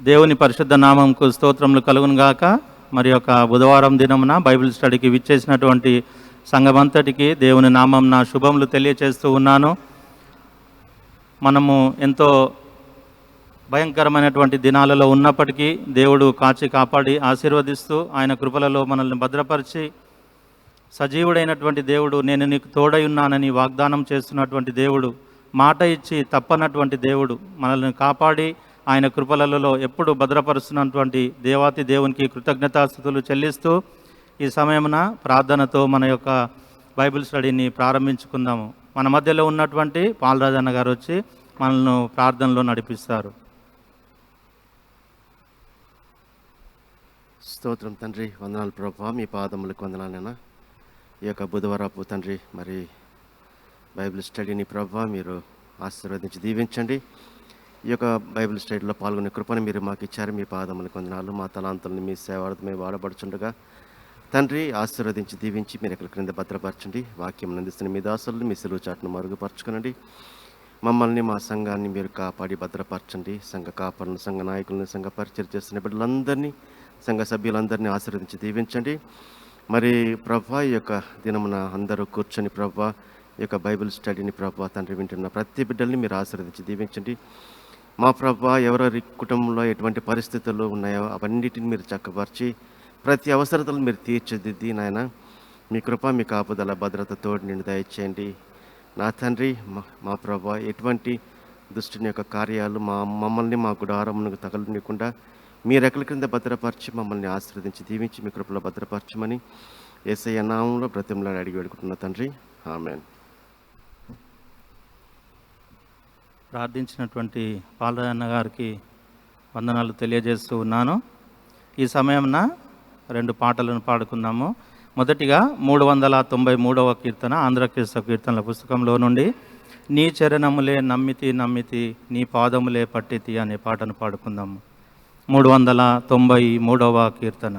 దేవుని పరిశుద్ధ నామంకు స్తోత్రములు కలుగును గాక. మరి యొక్క బుధవారం దినమున బైబిల్ స్టడీకి విచ్చేసినటువంటి సంఘమంతటికి దేవుని నామం నా శుభములు తెలియచేస్తూ ఉన్నాను. మనము ఎంతో భయంకరమైనటువంటి దినాలలో ఉన్నప్పటికీ దేవుడు కాచి కాపాడి ఆశీర్వదిస్తూ ఆయన కృపలలో మనల్ని భద్రపరిచి సజీవుడైనటువంటి దేవుడు, నేను నీకు తోడై ఉన్నానని వాగ్దానం చేస్తున్నటువంటి దేవుడు, మాట ఇచ్చి తప్పనటువంటి దేవుడు, మనల్ని కాపాడి ఆయన కృపలలో ఎప్పుడు భద్రపరుస్తున్నటువంటి దేవాతి దేవునికి కృతజ్ఞతాస్తుతులు చెల్లిస్తూ ఈ సమయమున ప్రార్థనతో మన యొక్క బైబిల్ స్టడీని ప్రారంభించుకుందాము. మన మధ్యలో ఉన్నటువంటి పాలరాజన్న గారు వచ్చి మనల్ని ప్రార్థనలో నడిపిస్తారు. స్తోత్రం తండ్రి, వందనాలు ప్రభా, మీ పాదములకు వందనాలైనా. ఈ యొక్క బుధవారపు తండ్రి మరి బైబిల్ స్టడీని ప్రభా మీరు ఆశీర్వదించి దీవించండి. ఈ యొక్క బైబిల్ స్టడీలో పాల్గొనే కృపను మీరు మాకు ఇచ్చారు. మీ పాదములకు వందనాలు. మా తలాంతులను మీ సేవార్థమై వాడబడుచుండగా తండ్రి ఆశీర్వదించి దీవించి మీరు ఎక్కడి క్రింద భద్రపరచండి. వాక్యం అందిస్తున్న మీ దాసులను మీ సెలవు చాటును మరుగుపరచుకునండి. మమ్మల్ని మా సంఘాన్ని మీరు కాపాడి భద్రపరచండి. సంఘ కాపాడులను, సంఘ నాయకులను, సంఘ పరిచయం చేస్తున్న బిడ్డలందరినీ, సంఘ సభ్యులందరినీ ఆశీర్వదించి దీవించండి. మరి ప్రభా ఈ యొక్క దినమున అందరూ కూర్చొని ప్రభా ఈ యొక్క బైబిల్ స్టడీని ప్రభా తండ్రి వింటున్న ప్రతి బిడ్డల్ని మీరు ఆశీర్వదించి దీవించండి. మా ప్రభా ఎవరెవరి కుటుంబంలో ఎటువంటి పరిస్థితులు ఉన్నాయో అవన్నిటిని మీరు చక్కపరిచి ప్రతి అవసరతలు మీరు తీర్చిదిద్ది నాయన మీ కృప, మీ కాపుదల, భద్రత తోడు నిన్ను దయచేయండి నా తండ్రి. మా ప్రభా ఎటువంటి దుష్టుని యొక్క కార్యాలు మమ్మల్ని మా గుడారమునకు తగలనికుండా మీ రెక్కల క్రింద భద్రపరిచి మమ్మల్ని ఆశీర్వదించి దీవించి మీ కృపలో భద్రపరచమని యేసయ్య నామంలో బ్రతిమలాడి అడిగి వేడుకుంటున్న తండ్రి, ఆమేన్. ప్రార్థించినటువంటి పాలరాజన్న గారికి వందనాలు తెలియజేస్తూ ఉన్నాను. ఈ సమయంన 2 పాటలను పాడుకుందాము. మొదటిగా 393వ కీర్తన, ఆంధ్రక్రీస్తు కీర్తనల పుస్తకంలో నుండి నీ చరణములే నమ్మితి నమ్మితి నీ పాదములే పట్టితి అనే పాటను పాడుకుందాము. 393వ కీర్తన.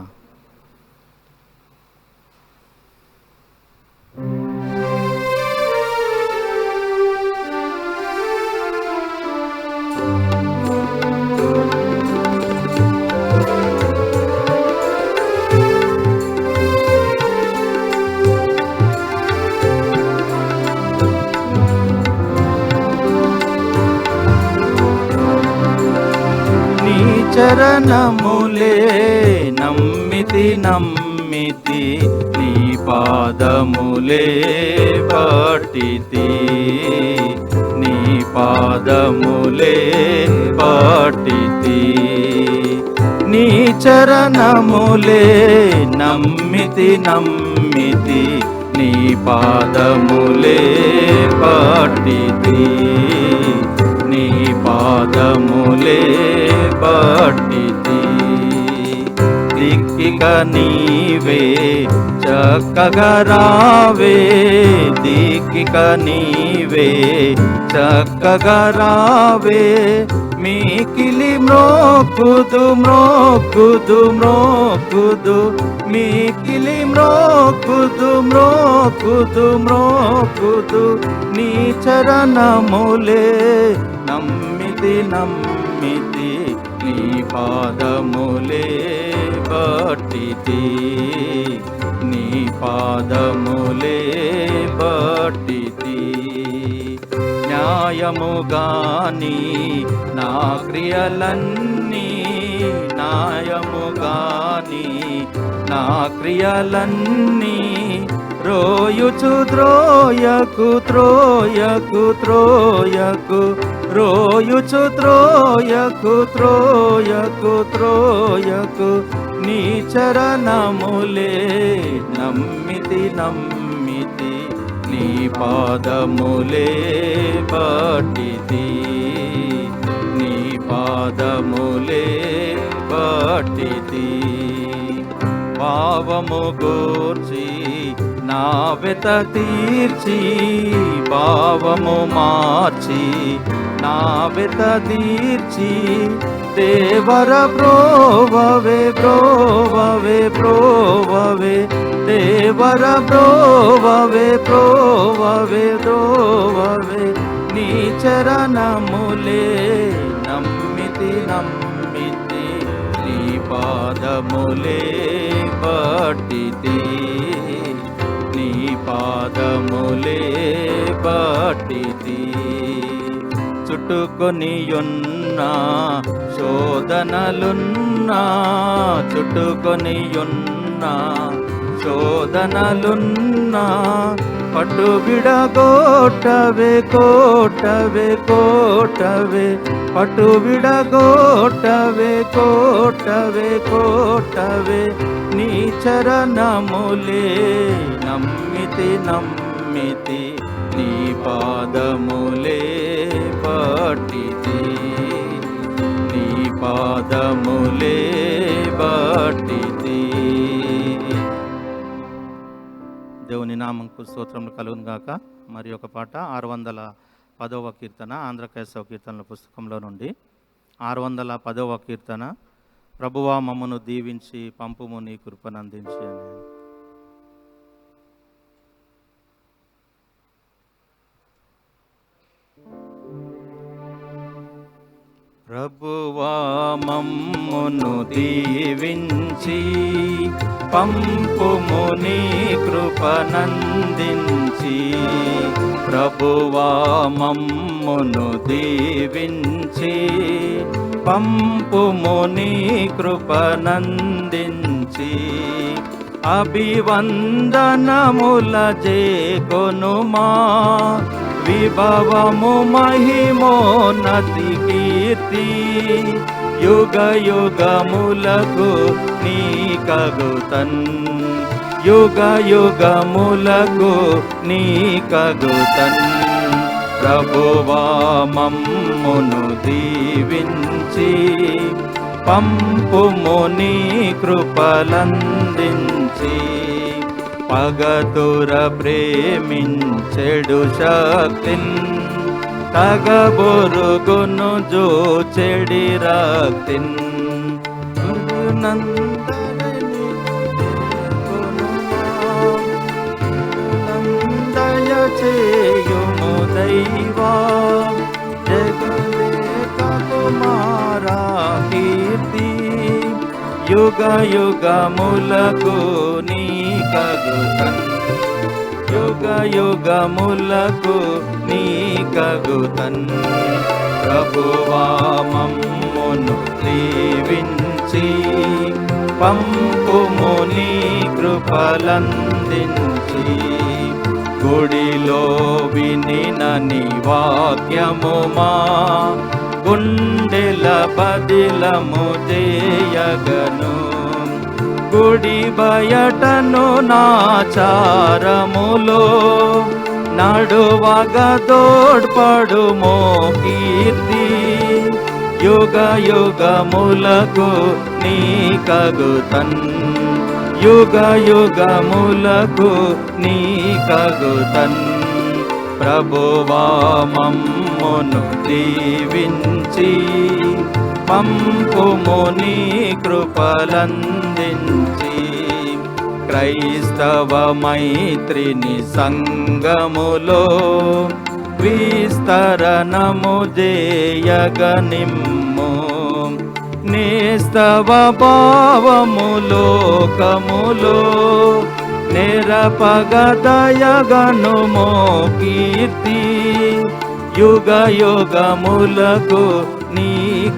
చరణములే నమ్మితి నమ్మితి నీ పాదములే పట్టితి నీ పాదములే పట్టితి నీ చరణములే నమ్మితి నమ్మితి నీ పాదములే పట్టితి నీ పాదములే పట్టితి దిక్కిక నీవే చక్కగా రావే దిక్కిక నీవే చక్కగా రావే మీకిలి మ్రోకుదు మ్రోకుదు మ్రోకుదు మీకిలి మ్రోకుదు మ్రోకుదు మ్రోకుదు నీ చరణములే నమ్మితి నమ్మితి నీ పాదములే పట్టితి నీ పాదములే పట్టితి న్యాయముగాని నా క్రియలన్నీ న్యాయముగాని నా క్రియలన్నీ రోయుచు త్రోయకు త్రోయకు త్రోయకు రోయుచు త్రోయకు త్రోయకు త్రోయకు నీ చరణములే నమ్మితి నమ్మితి నీ పాదములే పట్టితి నీ పాదములే పట్టితి పావము గూర్చి నా వెత తీర్చి పావము మార్చి నా వెత తీర్చి దేవర బ్రోవవే బ్రోవవే బ్రోవవే దేవర బ్రోవవే బ్రోవవే బ్రోవవే నీ చరణములే నమ్మితి నమ్మితి పాదములే పట్టితి, నీ పాదములే పట్టితి. చుట్టుకొనియున్నా శోధనలున్నా, చుట్టుకొనియున్నా శోధనలున్నా, పట్టు విడగొట్టవే కోటవే కోటవే, పట్టు విడగొట్టవే కోటవే కోటవే, నీ చరణములే నమ్మితి నమ్మితి, నీ పాదములే పట్టితి, నీ పాదములే పట్టితి. దేవుని నామంకు స్తోత్రములు కలుగును గాక. మరి ఒక పాట 610వ కీర్తన, ఆంధ్ర క్రైస్తవ కీర్తనల పుస్తకంలో నుండి 610వ కీర్తన. ప్రభువా మమ్మను దీవించి పంపుము నీ కృపనందించి అని. ప్రభువా మమ్మును దీవించి పంపుము నీ కృపనందించి, ప్రభువా మమ్మును దీవించి పంపుము నీ కృపనందించి, అభివందనముల చేకొనుమా, విభవము మహిమోన్నతి కీర్తి, యుగ యుగములకు నీ కగుతన్, యుగ యుగములకు నీ కగుతన్. ప్రభువా మమ్మును దీవించి పంపుము నీ కృపలందించి, పగతుర ప్రేమించెడు శక్తిన్, తగబొరుగును జోచెడి రక్తిన్, నందయ చేయుము దైవా, జగదేక కుమారా కీర్తి, యుగ యుగములకు నీ కగుతన్, యుగ యుగములకు నీ కగుతన్. ప్రభువా మమ్మును దీవించి పంపుము నీ కృపలందించి, గుడిలో వినిన నీ వాక్యము మా గుండెల బదిలము చేయగను, గుడి బయటను నాచారములో నడువగ తోడ్పడుమో కీర్తి, యుగ యుగములకు నీ కగుతన్, యుగ యుగములకు నీ కగుతన్. ప్రభువా మమ్మును దీవించి పంపుము నీ కృపలందించి, క్రైస్తవ మైత్రిని సంగములో విస్తరణము చేయగనిమ్ము, నేస్తవ భావము లోకములో నిరపగదయగనుమో కీర్తి, యుగ యుగములకు నీ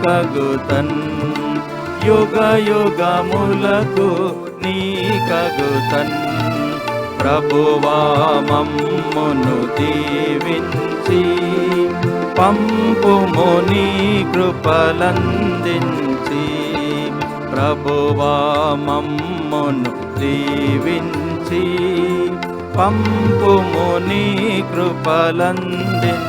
కగుతన్, యుగ యుగములకు నీ కగుతన్. ప్రభువా మమ్మును దీవించి పంపుము నీ కృపలందించి, ప్రభువా మమ్మును దీవించి పంపుము నీ కృపలందించి.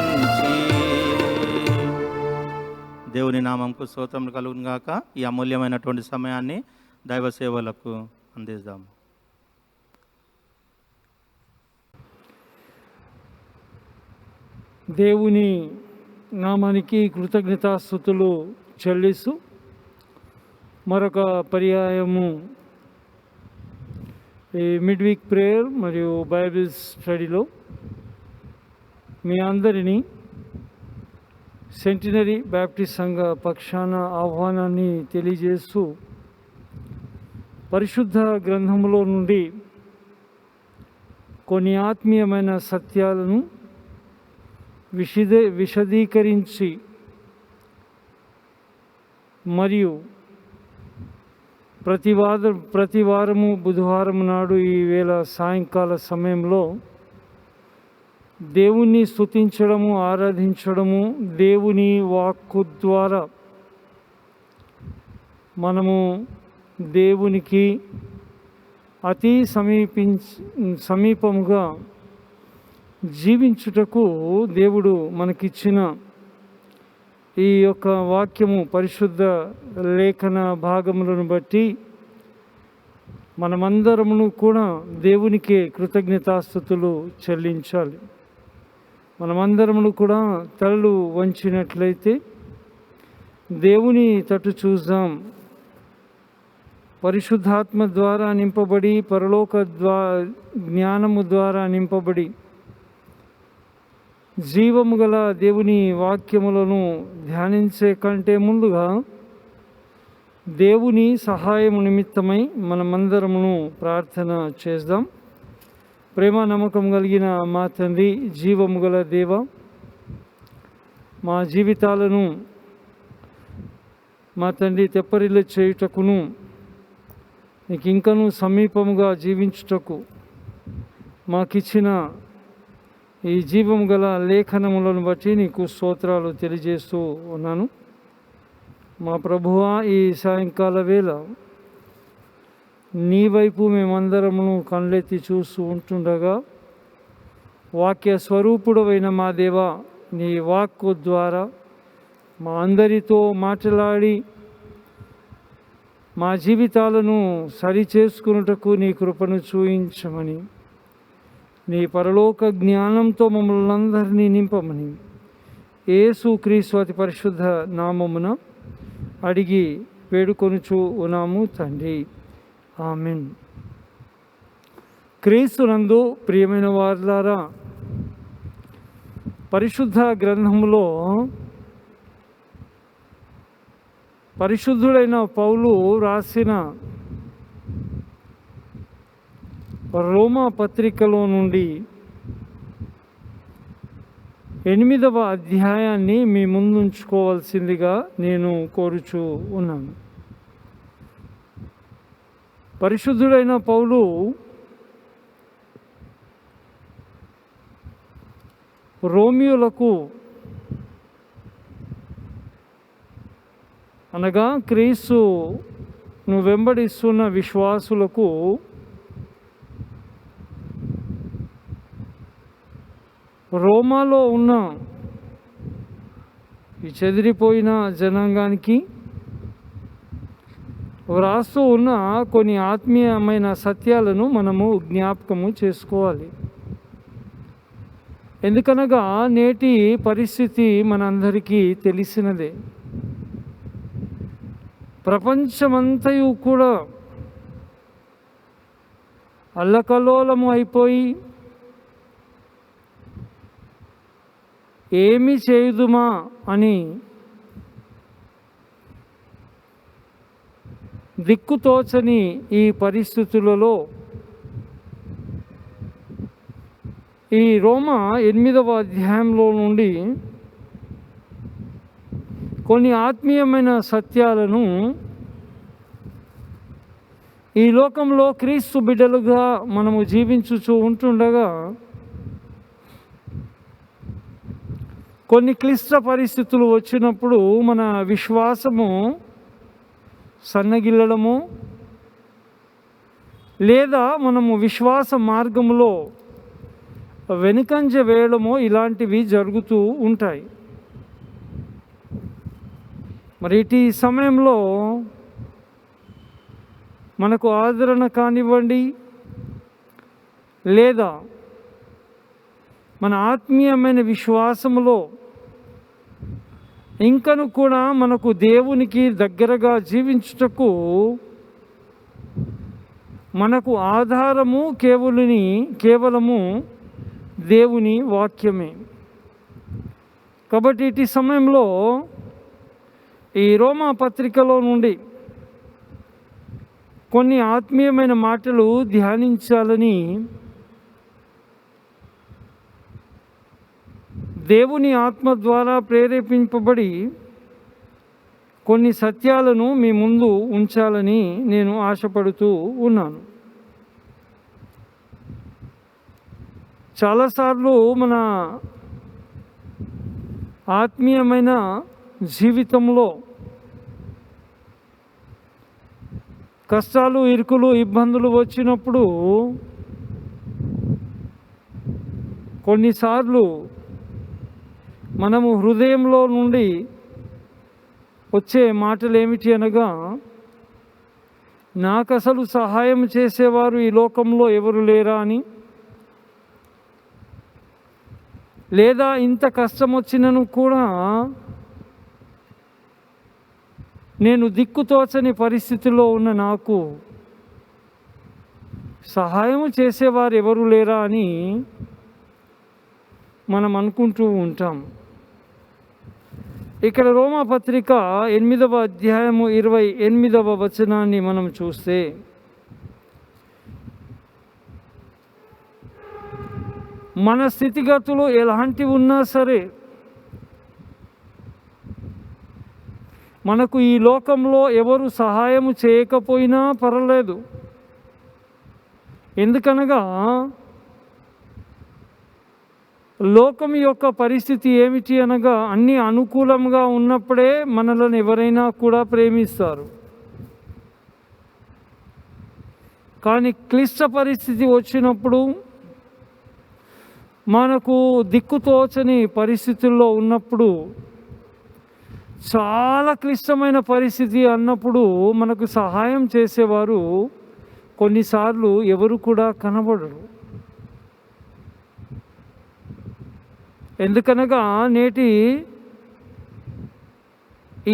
దేవుని నామంకు స్తోత్రములు కలుగును గాక. ఈ అమూల్యమైనటువంటి సమయాన్ని దైవ సేవలకు అందిద్దాము. దేవుని నామానికి కృతజ్ఞతాస్తుతులు చెల్లిస్తూ మరొక పర్యాయము ఈ మిడ్ వీక్ ప్రేయర్ మరియు బైబిల్ స్టడీలో మీ అందరినీ సెంటినరీ బ్యాప్టిస్ట్ సంఘ పక్షాన ఆహ్వానాన్ని తెలియజేస్తూ పరిశుద్ధ గ్రంథములో నుండి కొన్ని ఆత్మీయమైన సత్యాలను విశదీకరించి మరియు ప్రతి వారము బుధవారం నాడు ఈ వేళ సాయంకాల సమయంలో దేవుణ్ణి స్తుతించడము, ఆరాధించడము, దేవుని వాక్కు ద్వారా మనము దేవునికి అతి సమీపముగా జీవించుటకు దేవుడు మనకిచ్చిన ఈ యొక్క వాక్యము, పరిశుద్ధ లేఖన భాగములను బట్టి మనమందరమును కూడా దేవునికే కృతజ్ఞతాస్తుతులు చెల్లించాలి. మనమందరమును కూడా తలలు వంచినట్లయితే దేవుని తట్టు చూద్దాం. పరిశుద్ధాత్మ ద్వారా నింపబడి, పరలోక జ్ఞానము ద్వారా నింపబడి, జీవము గల దేవుని వాక్యములను ధ్యానించే కంటే ముందుగా దేవుని సహాయము నిమిత్తమై మనమందరమును ప్రార్థన చేద్దాం. ప్రేమ నమ్మకం కలిగిన మా తండ్రి, జీవము గల దేవ, మా జీవితాలను మా తండ్రి తెప్పరిల్ల చేయుటకును, నీకు ఇంకనూ సమీపముగా జీవించుటకు మాకిచ్చిన ఈ జీవము గల లేఖనములను బట్టి నీకు స్తోత్రాలు తెలియజేస్తూ ఉన్నాను. మా ప్రభువా, ఈ సాయంకాల వేళ నీ వైపు మేమందరమును కళ్ళెత్తి చూస్తూ ఉంటుండగా, వాక్య స్వరూపుడవైన మా దేవా, నీ వాక్కు ద్వారా మా అందరితో మాట్లాడి మా జీవితాలను సరిచేసుకున్నటకు నీ కృపను చూయించమని, నీ పరలోక జ్ఞానంతో మమ్మల్ని అందరినీ నింపమని యేసుక్రీస్తు అతి పరిశుద్ధ నామమున అడిగి వేడుకొనుచు ఉన్నాము తండ్రి. ఆమెన్. క్రీస్తునందు ప్రియమైన వారులారా, పరిశుద్ధ గ్రంథములో పరిశుద్ధుడైన పౌలు రాసిన రోమా పత్రికలో నుండి 8వ అధ్యాయాన్ని మీ ముందుంచుకోవాల్సిందిగా నేను కోరుచూ ఉన్నాను. పరిశుద్ధుడైన పౌలు రోమియోలకు అనగా క్రీస్తును వెంబడిస్తున్న విశ్వాసులకు రోమాలో ఉన్న ఈ చెదిరిపోయిన జనాంగానికి వ్రాస్తూ ఉన్న కొన్ని ఆత్మీయమైన సత్యాలను మనము జ్ఞాపకము చేసుకోవాలి. ఎందుకనగా నేటి పరిస్థితి మనందరికీ తెలిసినదే. ప్రపంచమంతయు కూడా అల్లకల్లోలము అయిపోయి ఏమి చేయుదుమా అని దిక్కుతోచని ఈ పరిస్థితులలో ఈ రోమా 8వ అధ్యాయంలో నుండి కొన్ని ఆత్మీయమైన సత్యాలను ఈ లోకంలో క్రీస్తు బిడ్డలుగా మనము జీవించుచూ ఉంటుండగా కొన్ని క్లిష్ట పరిస్థితులు వచ్చినప్పుడు మన విశ్వాసము సన్నగిల్లడము, లేదా మనము విశ్వాస మార్గంలో వెనుకంజ వేయడము, ఇలాంటివి జరుగుతూ ఉంటాయి. మరి ఇటు సమయంలో మనకు ఆదరణ కానివ్వండి, లేదా మన ఆత్మీయమైన విశ్వాసములో ఇంకను కూడా మనకు దేవునికి దగ్గరగా జీవించుటకు మనకు ఆధారము కేవలము దేవుని వాక్యమే. కాబట్టి ఇటు సమయంలో ఈ రోమా పత్రికలో నుండి కొన్ని ఆత్మీయమైన మాటలు ధ్యానించాలని దేవుని ఆత్మ ద్వారా ప్రేరేపింపబడి కొన్ని సత్యాలను మీ ముందు ఉంచాలని నేను ఆశపడుతూ ఉన్నాను. చాలాసార్లు మన ఆత్మీయమైన జీవితంలో కష్టాలు, ఇరుకులు, ఇబ్బందులు వచ్చినప్పుడు కొన్నిసార్లు మనము హృదయంలో నుండి వచ్చే మాటలు ఏమిటి అనగా, నాకు అసలు సహాయం చేసేవారు ఈ లోకంలో ఎవరు లేరా అని, లేదా ఇంత కష్టం వచ్చినను కూడా నేను దిక్కుతోచని పరిస్థితిలో ఉన్న నాకు సహాయం చేసేవారు ఎవరు లేరా అని మనం అనుకుంటూ ఉంటాం. ఇక్కడ రోమాపత్రిక 8వ అధ్యాయము 28వ వచనాన్ని మనం చూస్తే, మన స్థితిగతులు ఎలాంటివి ఉన్నా సరే మనకు ఈ లోకంలో ఎవరు సహాయం చేయకపోయినా పర్వాలేదు. ఎందుకనగా లోకం యొక్క పరిస్థితి ఏమిటి అనగా, అన్నీ అనుకూలంగా ఉన్నప్పుడే మనలను ఎవరైనా కూడా ప్రేమిస్తారు. కానీ క్లిష్ట పరిస్థితి వచ్చినప్పుడు, మనకు దిక్కుతోచని పరిస్థితుల్లో ఉన్నప్పుడు, చాలా క్లిష్టమైన పరిస్థితి అన్నప్పుడు మనకు సహాయం చేసేవారు కొన్నిసార్లు ఎవరు కూడా కనబడరు. ఎందుకనగా నేటి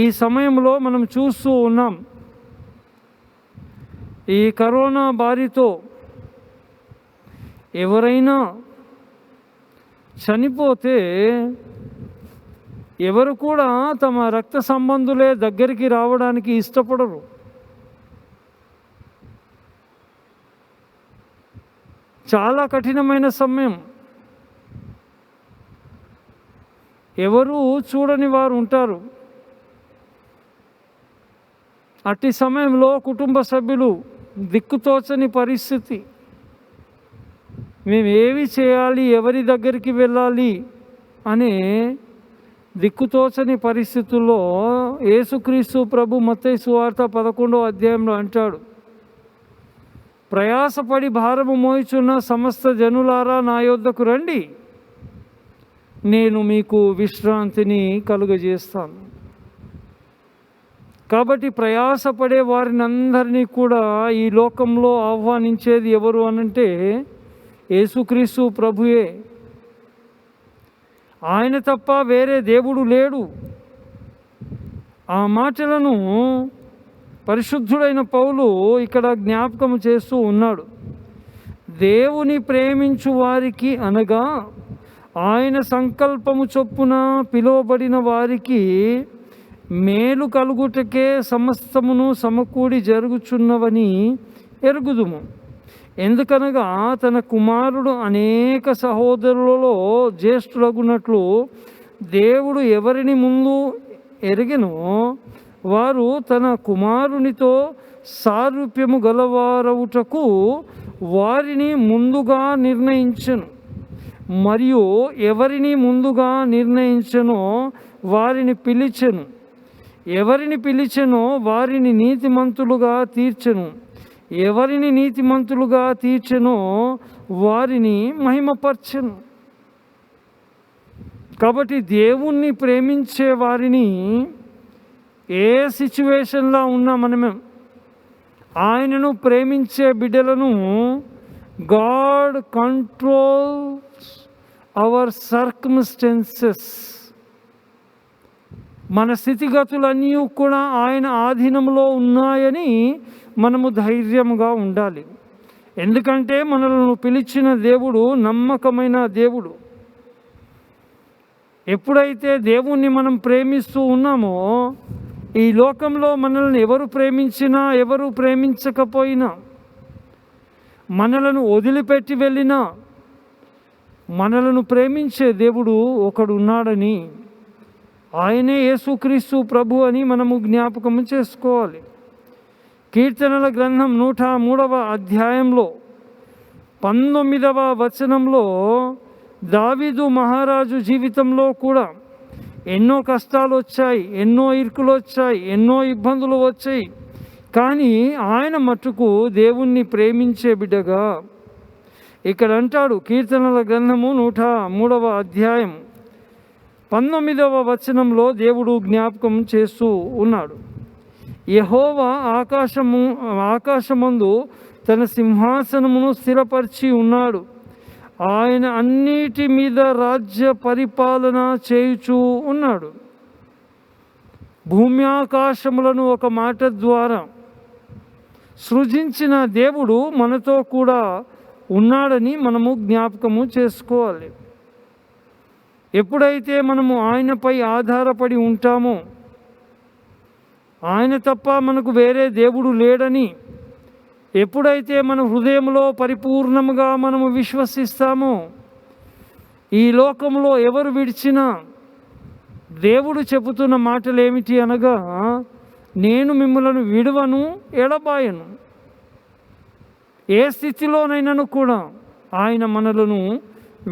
ఈ సమయంలో మనం చూస్తూ ఉన్నాం, ఈ కరోనా బారితో ఎవరైనా చనిపోతే ఎవరు కూడా తమ రక్త సంబంధులే దగ్గరికి రావడానికి ఇష్టపడరు. చాలా కఠినమైన సమయం. ఎవరు చూడని వారు ఉంటారు. అట్టి సమయంలో కుటుంబ సభ్యులు దిక్కుతోచని పరిస్థితి, మేము ఏవి చేయాలి, ఎవరి దగ్గరికి వెళ్ళాలి అనే దిక్కుతోచని పరిస్థితుల్లో యేసుక్రీస్తు ప్రభు మత్తయి సువార్త 11వ అధ్యాయంలో అంటాడు, ప్రయాసపడి భారము మోయుచున్న సమస్త జనులారా నా యొద్దకు రండి, నేను మీకు విశ్రాంతిని కలుగజేస్తాను. కాబట్టి ప్రయాసపడే వారిని అందరినీ కూడా ఈ లోకంలో ఆహ్వానించేది ఎవరు అనంటే యేసుక్రీస్తు ప్రభుయే. ఆయన తప్ప వేరే దేవుడు లేడు. ఆ మాటలను పరిశుద్ధుడైన పౌలు ఇక్కడ జ్ఞాపకం చేస్తూ ఉన్నాడు. దేవుని ప్రేమించు వారికి అనగా ఆయన సంకల్పము చొప్పున పిలువబడిన వారికి మేలు కలుగుటకే సమస్తమును సమకూడి జరుగుచున్నవని ఎరుగుదుము. ఎందుకనగా తన కుమారుడు అనేక సహోదరులలో జ్యేష్ఠులగునట్లు దేవుడు ఎవరిని ముందు ఎరిగెనో వారు తన కుమారునితో సారూప్యము గలవారవుటకు వారిని ముందుగా నిర్ణయించెను. మరియు ఎవరిని ముందుగా నిర్ణయించెనో వారిని పిలిచెను, ఎవరిని పిలిచెనో వారిని నీతిమంతులుగా తీర్చెను, ఎవరిని నీతిమంతులుగా తీర్చెనో వారిని మహిమపరచెను. కాబట్టి దేవుణ్ణి ప్రేమించే వారిని ఏ సిచ్యువేషన్లో ఉన్నా మనమే, ఆయనను ప్రేమించే బిడ్డలను గాడ్ కంట్రోల్స్ అవర్ సర్కమ్స్టెన్సెస్. మన స్థితిగతులన్నీ కూడా ఆయన ఆధీనంలో ఉన్నాయని మనము ధైర్యంగా ఉండాలి. ఎందుకంటే మనల్ని పిలిచిన దేవుడు నమ్మకమైన దేవుడు. ఎప్పుడైతే దేవుణ్ణి మనం ప్రేమిస్తూ ఉన్నామో ఈ లోకంలో మనల్ని ఎవరు ప్రేమించినా ఎవరు ప్రేమించకపోయినా, మనలను వదిలిపెట్టి వెళ్ళినా, మనలను ప్రేమించే దేవుడు ఒకడు ఉన్నాడని, ఆయనే యేసుక్రీస్తు ప్రభు అని మనము జ్ఞాపకం చేసుకోవాలి. కీర్తనల గ్రంథం 103వ అధ్యాయంలో 19వ వచనంలో దావీదు మహారాజు జీవితంలో కూడా ఎన్నో కష్టాలు వచ్చాయి, ఎన్నో ఇరుకులు వచ్చాయి, ఎన్నో ఇబ్బందులు వచ్చాయి. కానీ ఆయన మట్టుకు దేవుణ్ణి ప్రేమించే బిడ్డగా ఇక్కడ అంటాడు. కీర్తనల గ్రంథము 103వ అధ్యాయం 19వ వచనంలో దేవుడు జ్ఞాపకం చేస్తూ ఉన్నాడు. యెహోవా ఆకాశమందు తన సింహాసనమును స్థిరపరిచి ఉన్నాడు. ఆయన అన్నిటి మీద రాజ్య పరిపాలన చేయుచూ ఉన్నాడు. భూమి ఆకాశములను ఒక మాట ద్వారా సృజించిన దేవుడు మనతో కూడా ఉన్నాడని మనము జ్ఞాపకము చేసుకోవాలి. ఎప్పుడైతే మనము ఆయనపై ఆధారపడి ఉంటామో, ఆయన తప్ప మనకు వేరే దేవుడు లేడని ఎప్పుడైతే మన హృదయంలో పరిపూర్ణముగా మనము విశ్వసిస్తామో, ఈ లోకంలో ఎవరు విడిచినా దేవుడు చెబుతున్న మాటలు ఏమిటి అనగా, నేను మిమ్మలను విడువను, ఎడబాయను. ఏ స్థితిలోనైనాను కూడా ఆయన మనలను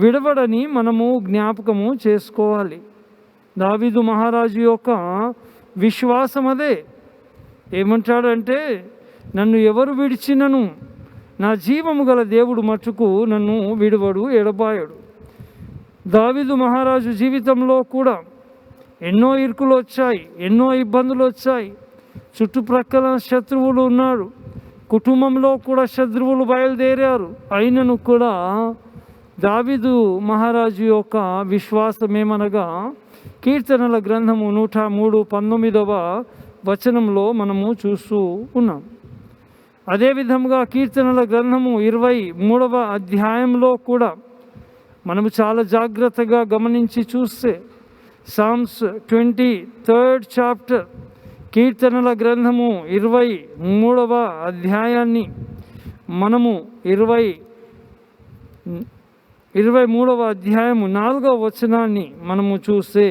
విడవడని మనము జ్ఞాపకము చేసుకోవాలి. దావీదు మహారాజు యొక్క విశ్వాసం అదే. ఏమంటాడంటే, నన్ను ఎవరు విడిచినను నా జీవము గల దేవుడు మట్టుకు నన్ను విడువడు, ఎడబాయడు. దావీదు మహారాజు జీవితంలో కూడా ఎన్నో ఇరుకులు వచ్చాయి, ఎన్నో ఇబ్బందులు వచ్చాయి. చుట్టుప్రక్కల శత్రువులు ఉన్నారు, కుటుంబంలో కూడా శత్రువులు బయలుదేరారు. అయినను కూడా దావీదు మహారాజు యొక్క విశ్వాసం ఏమనగా, కీర్తనల గ్రంథము 103:19వ వచనంలో మనము చూస్తూ ఉన్నాం. అదేవిధంగా కీర్తనల గ్రంథము 23వ అధ్యాయంలో కూడా మనము చాలా జాగ్రత్తగా గమనించి చూస్తే, సామ్స్ 23rd చాప్టర్, కీర్తనల గ్రంథము 23వ అధ్యాయాన్ని మనము 23వ అధ్యాయము 4వ వచనాన్ని మనము చూస్తే,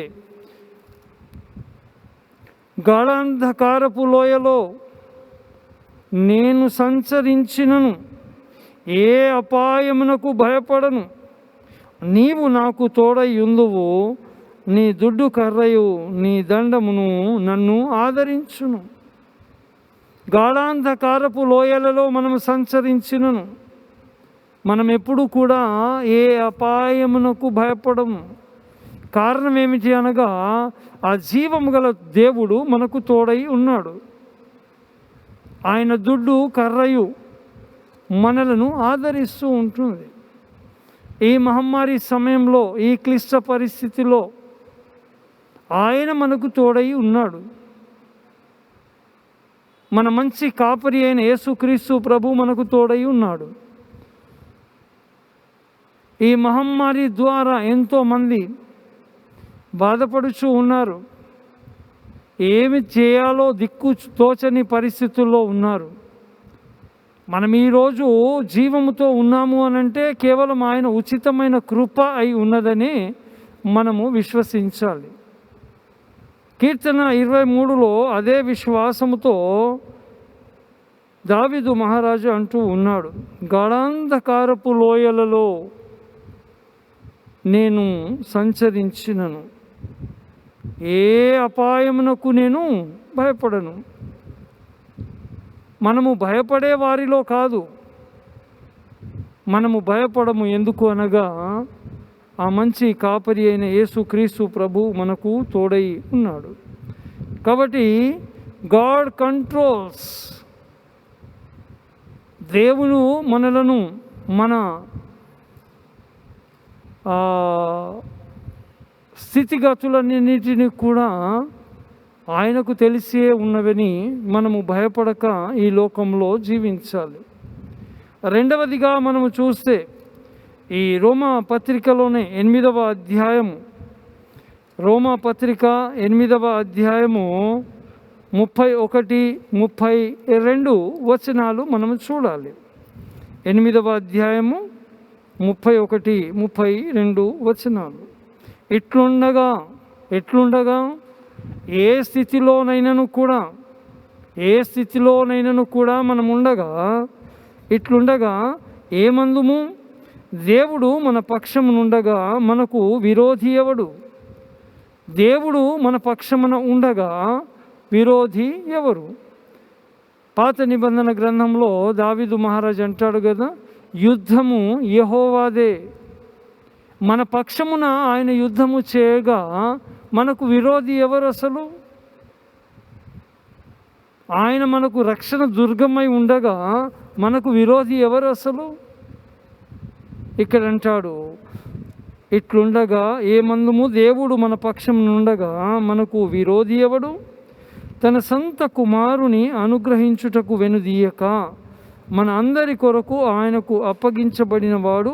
గాఢాంధకారపు లోయలో నేను సంచరించినను ఏ అపాయమునకు భయపడను. నీవు నాకు తోడై యుందువు, నీ దుడ్డు కర్రయు నీ దండమును నన్ను ఆదరించును. గాఢాంధకారపు లోయలలో మనము సంచరించినను మనం ఎప్పుడు కూడా ఏ అపాయమునకు భయపడము. కారణం ఏమిటి అనగా, ఆ జీవము గల దేవుడు మనకు తోడై ఉన్నాడు. ఆయన దుడ్డు కర్రయు మనలను ఆదరిస్తూ ఉంటుంది. ఈ మహమ్మారి సమయంలో, ఈ క్లిష్ట పరిస్థితిలో ఆయన మనకు తోడై ఉన్నాడు. మన మంచి కాపరి అయిన యేసుక్రీస్తు ప్రభు మనకు తోడై ఉన్నాడు. ఈ మహమ్మారి ద్వారా ఎంతోమంది బాధపడుచూ ఉన్నారు. ఏమి చేయాలో దిక్కు తోచని పరిస్థితుల్లో ఉన్నారు. మనం ఈరోజు జీవముతో ఉన్నాము అనంటే కేవలం ఆయన ఉచితమైన కృప అయి ఉన్నదని మనము విశ్వసించాలి. కీర్తన 23లో అదే విశ్వాసముతో దావీదు మహారాజు అంటూ ఉన్నాడు, గాఢాంధకారపు లోయలలో నేను సంచరించినను ఏ అపాయమునకు నేను భయపడను. మనము భయపడే వారిలో కాదు, మనము భయపడము. ఎందుకు అనగా, ఆ మంచి కాపరి అయిన యేసుక్రీస్తు ప్రభు మనకు తోడై ఉన్నాడు. కాబట్టి గాడ్ కంట్రోల్స్. దేవుడు మనలను మన స్థితిగతులన్నిటిని కూడా ఆయనకు తెలిసే ఉన్నవని మనము భయపడక ఈ లోకంలో జీవించాలి. రెండవదిగా మనము చూస్తే, ఈ రోమా పత్రికలోనే 8వ అధ్యాయము, రోమా పత్రిక 8వ అధ్యాయము 31, 32 వచనాలు మనం చూడాలి. 8వ అధ్యాయము 31, 32 వచనాలు. ఎట్లుండగా ఏ స్థితిలోనైనను కూడా మనం ఉండగా, ఇట్లుండగా ఏమందుము? దేవుడు మన పక్షమునుండగా మనకు విరోధి ఎవడు? దేవుడు మన పక్షమున ఉండగా విరోధి ఎవరు? పాత నిబంధన గ్రంథంలో దావీదు మహారాజు అంటాడు కదా, యుద్ధము యెహోవాదే, మన పక్షమున ఆయన యుద్ధము చేయగా మనకు విరోధి ఎవరు అసలు? ఆయన మనకు రక్షణ దుర్గమై ఉండగా మనకు విరోధి ఎవరు అసలు? ఇక్కడ అంటాడు, ఇట్లుండగా ఏమందుము? దేవుడు మన పక్షమునుండగా మనకు విరోధి ఎవడు? తన సొంత కుమారుని అనుగ్రహించుటకు వెనుదీయక మన అందరి కొరకు ఆయనకు అప్పగించబడిన వాడు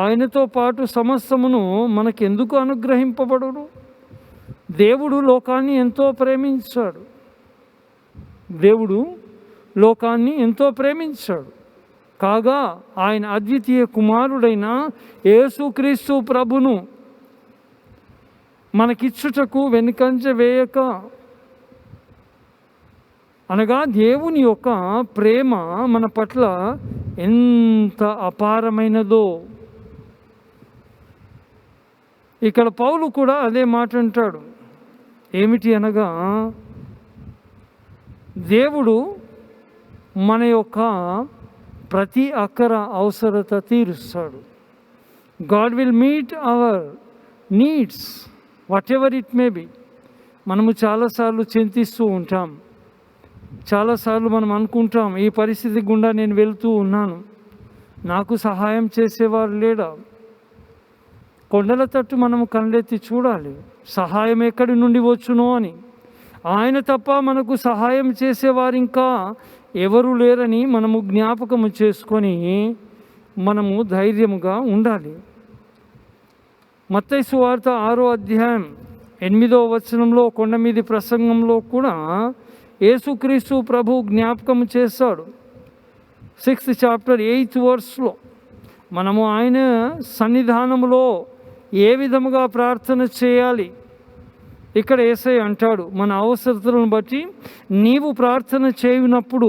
ఆయనతో పాటు సమస్తమును మనకెందుకు అనుగ్రహింపబడును? దేవుడు లోకాన్ని ఎంతో ప్రేమించాడు. కాగా ఆయన అద్వితీయ కుమారుడైన యేసుక్రీస్తు ప్రభును మనకిచ్చుటకు వెనుకంజ వేయక, అనగా దేవుని యొక్క ప్రేమ మన పట్ల ఎంత అపారమైనదో. ఇక్కడ పౌలు కూడా అదే మాట అంటాడు. ఏమిటి అనగా, దేవుడు మన యొక్క ప్రతి అక్కర అవసరత తీరుస్తాడు. God will meet our needs what ever it may be. మనము చాలాసార్లు చింతిస్తూ ఉంటాం, చాలాసార్లు మనం అనుకుంటాం, ఈ పరిస్థితి గుండా నేను వెళ్తూ ఉన్నాను, నాకు సహాయం చేసేవారు లేడా? కొండల తట్టు మనము కళ్ళెత్తి చూడాలి, సహాయం ఎక్కడి నుండి వచ్చునో అని. ఆయన తప్ప మనకు సహాయం చేసేవారు ఇంకా ఎవరు లేరని మనము జ్ఞాపకము చేసుకొని మనము ధైర్యముగా ఉండాలి. మత్తయి సువార్త 6వ అధ్యాయం 8వ వచనంలో కొండ మీది ప్రసంగంలో కూడా యేసుక్రీస్తు ప్రభు జ్ఞాపకము చేస్తాడు. 6th chapter 8th verse మనము ఆయన సన్నిధానములో ఏ విధముగా ప్రార్థన చేయాలి? ఇక్కడ యేసయ్య అంటాడు, మన అవసరతలను బట్టి నీవు ప్రార్థన చేయునప్పుడు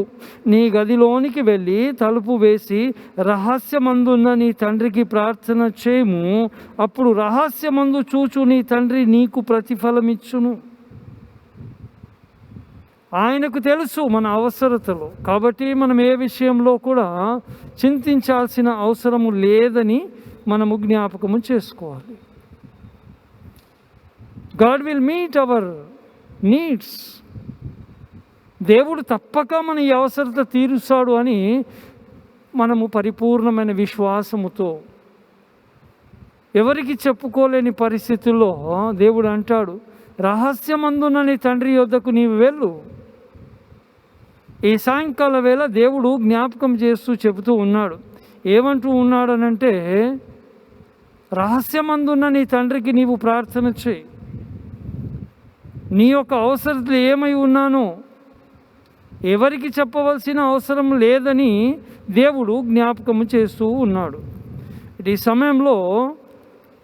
నీ గదిలోనికి వెళ్ళి తలుపు వేసి రహస్యమందున్న నీ తండ్రికి ప్రార్థన చేయము, అప్పుడు రహస్యమందు చూచు నీ తండ్రి నీకు ప్రతిఫలమిచ్చును. ఆయనకు తెలుసు మన అవసరతలు, కాబట్టి మనం ఏ విషయంలో కూడా చింతించాల్సిన అవసరము లేదని మనము జ్ఞాపకము చేసుకోవాలి. God will meet our needs. దేవుడు తప్పక మన ఈ అవసరత తీరుస్తాడు అని మనము పరిపూర్ణమైన విశ్వాసముతో, ఎవరికి చెప్పుకోలేని పరిస్థితుల్లో దేవుడు అంటాడు, రహస్యమందున నీ తండ్రి యొద్దకు నీవు వెళ్ళు. ఈ సాయంకాల వేళ దేవుడు జ్ఞాపకం చేస్తూ చెబుతూ ఉన్నాడు. ఏమంటూ ఉన్నాడనంటే, రహస్యమందున్న నీ తండ్రికి నీవు ప్రార్థన చేయి. నీ యొక్క అవసరతలు ఏమై ఉన్నానో ఎవరికి చెప్పవలసిన అవసరం లేదని దేవుడు జ్ఞాపకము చేస్తూ ఉన్నాడు. ఈ సమయంలో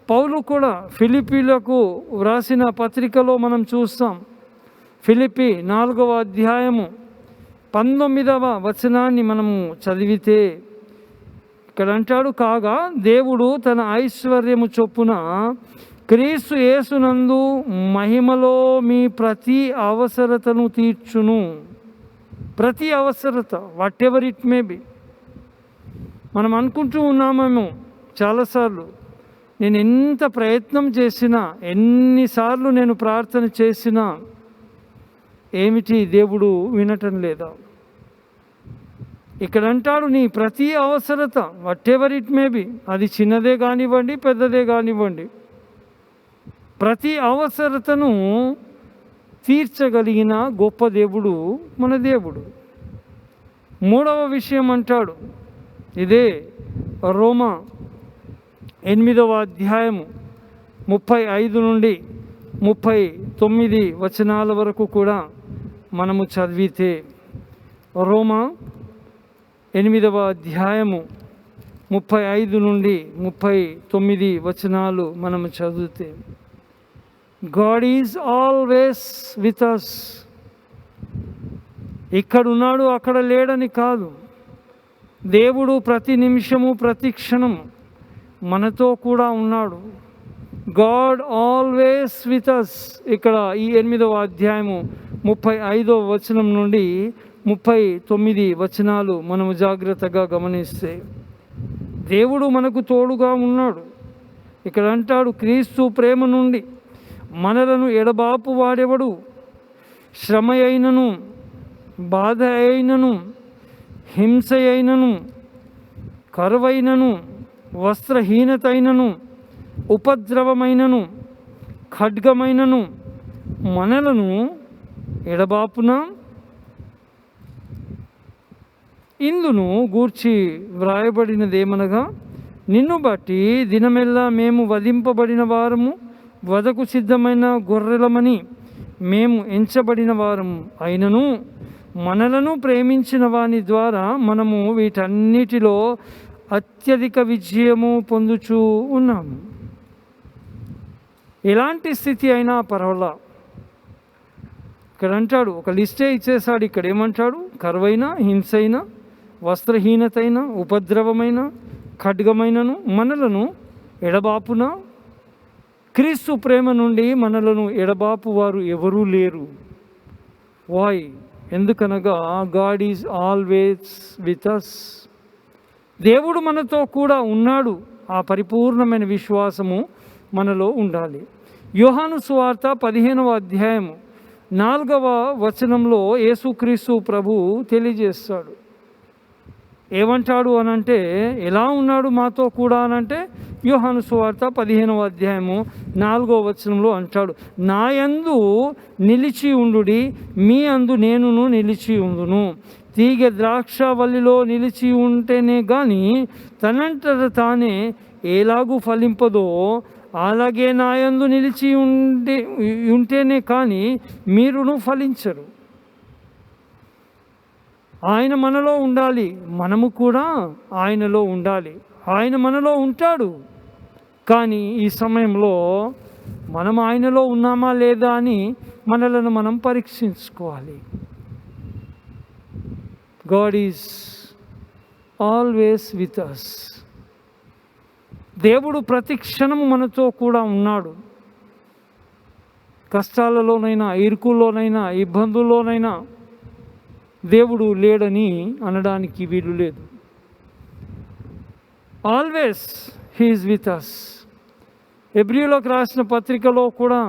పౌలు కూడా ఫిలిప్పీలకు వ్రాసిన పత్రికలో మనం చూస్తాం. ఫిలిప్పీ 4వ అధ్యాయము 19వ వచనాన్ని మనము చదివితే ఇక్కడ అంటాడు, కాగా దేవుడు తన ఐశ్వర్యము చొప్పున క్రీస్తు యేసునందు మహిమలో మీ ప్రతి అవసరతను తీర్చును. ప్రతి అవసరత, what ever it may be. మనం అనుకుంటూ ఉన్నామేమో చాలాసార్లు, నేను ఎంత ప్రయత్నం చేసినా, ఎన్నిసార్లు నేను ప్రార్థన చేసినా ఏమిటి దేవుడు వినటం లేదా? ఇక్కడ అంటాడు, నీ ప్రతి అవసరత what ever it may be, అది చిన్నదే కానివ్వండి పెద్దదే కానివ్వండి, ప్రతి అవసరతను తీర్చగలిగిన గొప్ప దేవుడు మన దేవుడు. 3వ విషయం అంటాడు, ఇదే రోమా 8వ అధ్యాయము 35 నుండి 39 వచనాల వరకు కూడా మనము చదివితే, రోమా 8వ అధ్యాయము 35 నుండి 39 వచనాలు మనము చదివితే, God is always with us. ఇక్కడున్నాడు అక్కడ లేడని కాదు, దేవుడు ప్రతి నిమిషము ప్రతి క్షణము మనతో కూడా ఉన్నాడు. God always with us. ఇక్కడ ఈ 8వ అధ్యాయము 35వ వచనం నుండి 39 వచనాలు మనము జాగ్రత్తగా గమనిస్తే, దేవుడు మనకు తోడుగా ఉన్నాడు. ఇక్కడ అంటాడు, క్రీస్తు ప్రేమ నుండి మనలను ఎడబాపు వాడెవడు? శ్రమ అయినను, బాధ అయినను, హింస అయినను, కరువైనను, వస్త్రహీనత అయినను, ఉపద్రవమైనను, ఖడ్గమైనను మనలను ఎడబాపున. ఇందును గూర్చి వ్రాయబడినదేమనగా, నిన్ను బట్టి దినమెల్లా మేము వధింపబడిన వారము, వధకు సిద్ధమైన గొర్రెలమని మేము ఎంచబడిన వారము అయినను, మనలను ప్రేమించిన వాని ద్వారా మనము వీటన్నిటిలో అత్యధిక విజయము పొందుచూ ఉన్నాము. ఎలాంటి స్థితి అయినా పర్వాలా. ఇక్కడ అంటాడు, ఒక లిస్టే ఇచ్చేసాడు. ఇక్కడ ఏమంటాడు? కరువైన, హింసైన, వస్త్రహీనతైన, ఉపద్రవమైన, ఖడ్గమైనను మనలను ఎడబాపున. క్రీస్తు ప్రేమ నుండి మనలను ఎడబాపు వారు ఎవరూ లేరు. వై? ఎందుకనగా God is always with us. దేవుడు మనతో కూడా ఉన్నాడు. ఆ పరిపూర్ణమైన విశ్వాసము మనలో ఉండాలి. యోహాను సువార్త 15వ అధ్యాయము 4వ వచనంలో యేసుక్రీస్తు ప్రభు తెలియజేస్తాడు. ఏమంటాడు అనంటే, ఎలా ఉన్నాడు మాతో కూడా అనంటే, యోహాను సువార్త 15వ అధ్యాయము 4వ వచనంలో అంటాడు, నా యందు నిలిచి ఉండుడి, మీ అందు నేనును నిలిచి ఉండును. తీగ ద్రాక్షవల్లిలో నిలిచి ఉంటేనే కానీ తనంతట తానే ఎలాగూ ఫలింపదో, అలాగే నా యందు నిలిచి ఉంటేనే కానీ మీరును ఫలించరు. ఆయన మనలో ఉండాలి, మనము కూడా ఆయనలో ఉండాలి. ఆయన మనలో ఉంటాడు, కానీ ఈ సమయంలో మనం ఆయనలో ఉన్నామా లేదా అని మనలను మనం పరీక్షించుకోవాలి. God is always with us. దేవుడు ప్రతి క్షణము మనతో కూడా ఉన్నాడు. కష్టాలలోనైనా, ఇరుకుల్లోనైనా, ఇబ్బందుల్లోనైనా దేవుడు లేడని అనడానికి వీలు లేదు. Always he is with us. హెబ్రీయులకు రాసిన పత్రికలో కూడా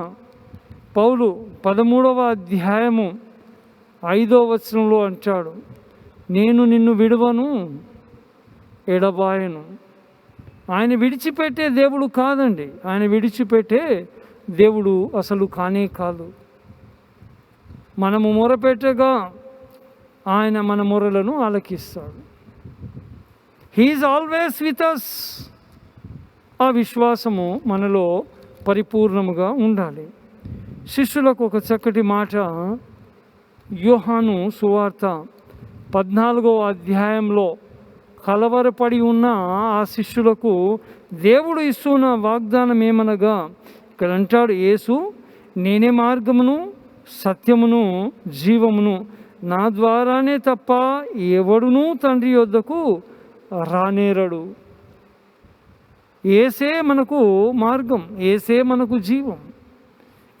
పౌలు 13వ అధ్యాయము 5వ వచనంలో అంటాడు, నేను నిన్ను విడువను, ఎడబాయను. ఆయన విడిచిపెట్టే దేవుడు కాదండి. ఆయన విడిచిపెట్టే దేవుడు అసలు కానే కాదు. మనము మొరపెట్టగా ఆయన మన మొరలను ఆలకిస్తాడు. He is always with us. ఆ విశ్వాసము మనలో పరిపూర్ణముగా ఉండాలి. శిష్యులకు ఒక చక్కటి మాట యోహాను సువార్త 14వ అధ్యాయంలో కలవరపడి ఉన్న ఆ శిష్యులకు దేవుడు ఇస్తున్న వాగ్దానం ఏమనగా, ఇక్కడ అంటాడు, యేసు నేనే మార్గమును, సత్యమును, జీవమును, నా ద్వారానే తప్ప ఎవడునూ తండ్రి యొద్దకు రానేరడు. యేసే మనకు మార్గం, యేసే మనకు జీవం,